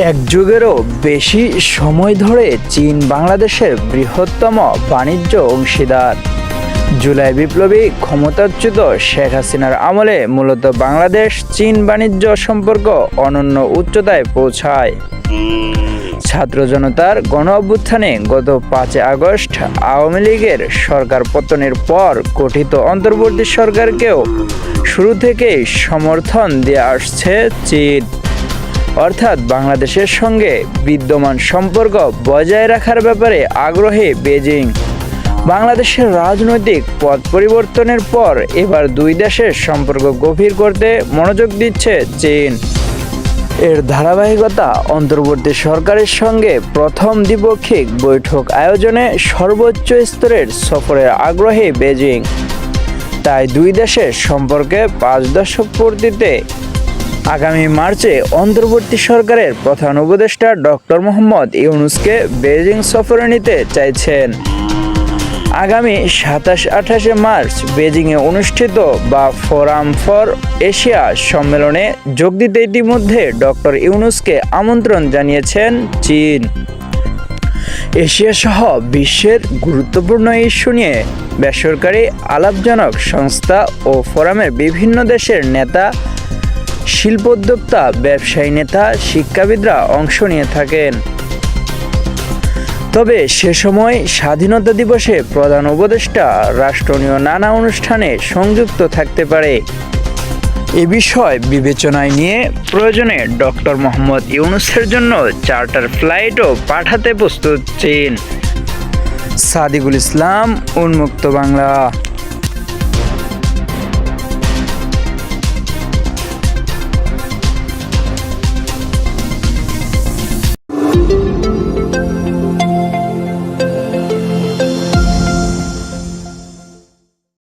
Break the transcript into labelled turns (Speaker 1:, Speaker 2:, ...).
Speaker 1: এক যুগেরও বেশি সময় ধরে চীন বাংলাদেশের বৃহত্তম বাণিজ্য অংশীদার। জুলাই বিপ্লবী ক্ষমতাচ্যুত শেখ হাসিনার আমলে মূলত বাংলাদেশ চীন বাণিজ্য সম্পর্ক অনন্য উচ্চতায় পৌঁছায়। ছাত্র জনতার গণ অভ্যুত্থানে গত 5 আগস্ট আওয়ামী লীগের সরকার পতনের পর গঠিত অন্তর্বর্তী সরকারকেও শুরু থেকেই সমর্থন দিয়ে আসছে চীন, অর্থাৎ বাংলাদেশের সঙ্গে বিদ্যমান সম্পর্ক বজায় রাখার ব্যাপারে আগ্রহী বেজিং। বাংলাদেশের রাজনৈতিক পথ পরিবর্তনের পর এবার দুই দেশের সম্পর্ক গভীর করতে মনোযোগ দিচ্ছে চীন। এর ধারাবাহিকতা অন্তর্বর্তী সরকারের সঙ্গে প্রথম দ্বিপক্ষিক বৈঠক আয়োজনে সর্বোচ্চ স্তরের সফরের আগ্রহী বেজিং। তাই দুই দেশের সম্পর্কে 5 দশক পূর্তিতে আগামী মার্চে অন্তর্বর্তী সরকারের প্রধান উপদেষ্টা ডক্টর মোহাম্মদ ইউনূসকে বেজিং সফরে নিতে চাইছেন। আগামী 27-28 মার্চ বেজিংয়ে অনুষ্ঠিত ফোরাম ফর এশিয়া সম্মেলনে যোগ দিতে ইতিমধ্যে ডক্টর ইউনূসকে আমন্ত্রণ জানিয়েছেন চীন। এশিয়া সহ বিশ্বের গুরুত্বপূর্ণ ইস্যু নিয়ে বেসরকারি আলাপজনক সংস্থা ও ফোরামের বিভিন্ন দেশের নেতা, শিল্পোদ্যোক্তা, ব্যবসায়ী নেতা, শিক্ষাবিদরা অংশ নিয়ে থাকেন। তবে সে সময় স্বাধীনতা দিবসে প্রধান উপদেষ্টা রাষ্ট্রীয় নানা অনুষ্ঠানে সংযুক্ত থাকতে পারে। এ বিষয় বিবেচনায় নিয়ে প্রয়োজনে ডক্টর মোহাম্মদ ইউনূসের জন্য চার্টার ফ্লাইটও পাঠাতে প্রস্তুত চীন। সাদিকুল ইসলাম, উন্মুক্ত বাংলা।